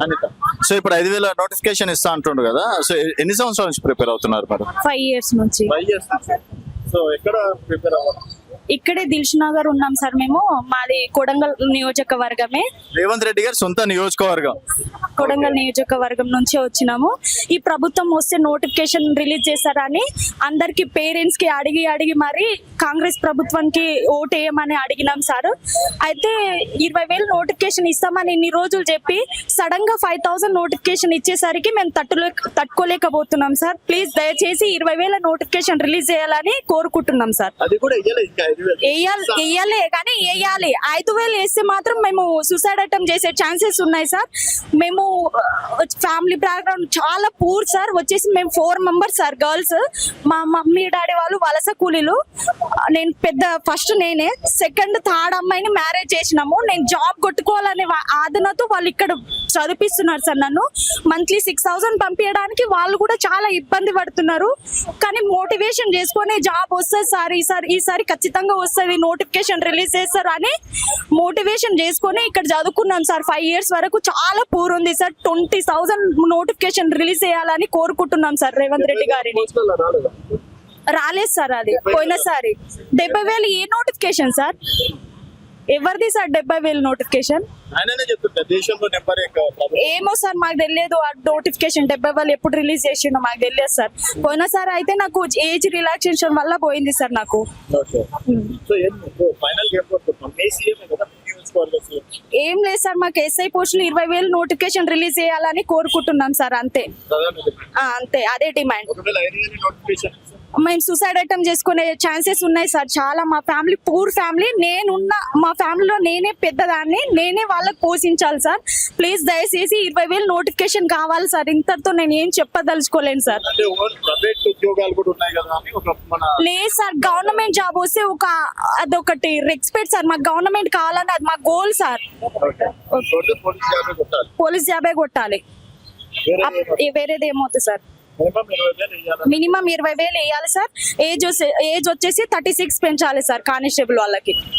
Anitha. So ఇప్పుడు 5,000 notification ఇస్తా అంటుండు కదా, సో ఎన్ని సంవత్సరాల నుంచి ప్రిపేర్ అవుతున్నారు మరి? 5 years నుంచి. సో ఎక్కడ ప్రిపేర్ అవ్వాలి? ఇక్కడే దిల్ష్ నగర్ ఉన్నాం సార్ మేము. మాది కొడంగల్ నియోజకవర్గమే. రేవంత్ రెడ్డి గారి సొంత నియోజకవర్గం. కొడంగల్ నియోజకవర్గం నుంచే వచ్చినాము. ఈ ప్రభుత్వం వస్తే నోటిఫికేషన్ రిలీజ్ చేశారని అందరికి పేరెంట్స్ కి అడిగి మరి కాంగ్రెస్ ప్రభుత్వానికి ఓటు వేయమని అడిగినాం సార్. అయితే 20,000 నోటిఫికేషన్ ఇస్తామని ఇన్ని రోజులు చెప్పి సడన్ గా 5,000 నోటిఫికేషన్ ఇచ్చేసరికి మేము తట్టుకోలేకపోతున్నాం సార్. ప్లీజ్ దయచేసి 20,000 నోటిఫికేషన్ రిలీజ్ చేయాలని కోరుకుంటున్నాం సార్. వేయాలి కానీ వేయాలి. 5,000 వేస్తే మాత్రం మేము సూసైడ్ అటెంప్ట్ చేసే ఛాన్సెస్ ఉన్నాయి సార్. మేము ఫ్యామిలీ బ్యాక్గ్రౌండ్ చాలా పూర్ సార్. వచ్చేసి మేము 4 members సార్, గర్ల్స్. మా మమ్మీ డాడీ వాళ్ళు వలస కూలీలు. నేను ఫస్ట్ నేనే, సెకండ్ థర్డ్ అమ్మాయిని మ్యారేజ్ చేసినాము. నేను జాబ్ కొట్టుకోవాలనే ఆదనతో వాళ్ళు ఇక్కడ చదివిస్తున్నారు సార్. నన్ను మంత్లీ 6,000 పంపించడానికి వాళ్ళు కూడా చాలా ఇబ్బంది పడుతున్నారు. కానీ మోటివేషన్ చేసుకొని జాబ్ వస్తుంది సార్, ఈసారి ఖచ్చితంగా వస్తుంది, నోటిఫికేషన్ రిలీజ్ చేస్తారు అని మోటివేషన్ చేసుకొని ఇక్కడ చదువుకున్నాం సార్. 5 years వరకు చాలా పూర్ ఉంది సార్. 20,000 నోటిఫికేషన్ రిలీజ్ చేయాలని కోరుకుంటున్నాం సార్ రేవంత్ రెడ్డి గారిని. రాలేదు సార్, అది పోయినసారి 70,000 ఏ నోటిఫికేషన్ సార్? ఎవరిది సార్ 70,000 నోటిఫికేషన్? ఏమో సార్, మాకు తెలియదు ఆ నోటిఫికేషన్ 70,000 ఎప్పుడు రిలీజ్ చేసిండో మాకు తెలియదు సార్. పోయినసారి అయితే నాకు ఏజ్ రిలాక్సేషన్ వల్ల పోయింది సార్ నాకు. ఏం లేదు సార్, మాకు ఎస్ఐ పోస్టులు 20,000 నోటిఫికేషన్ రిలీజ్ చేయాలని కోరుకుంటున్నాం సార్. అంతే అంతే, అదే డిమాండ్. మేము సూసైడ్ అటెంప్ట్ చేసుకునే ఛాన్సెస్ ఉన్నాయి సార్ చాలా. మా ఫ్యామిలీ పూర్ ఫ్యామిలీ. మా ఫ్యామిలీలో నేనే పెద్దదాన్ని, నేనే వాళ్ళకి పోషించాలి సార్. ప్లీజ్ దయచేసి 20,000 నోటిఫికేషన్ కావాలి సార్. ఇంతతో నేను ఏం చెప్పదలుచుకోలేను సార్. లేదు సార్, గవర్నమెంట్ జాబ్ వస్తే అదొకటి రెస్పెక్ట్ సార్. మాకు గవర్నమెంట్ కావాలని అది మా గోల్ సార్. పోలీస్ జాబే కొట్టాలి, వేరేది ఏమవుతుంది సార్. మినిమం 20,000 వేయాలి సార్. ఏజ్ వచ్చేసి 36 పెంచాలి సార్ కానిస్టేబుల్ వాళ్ళకి.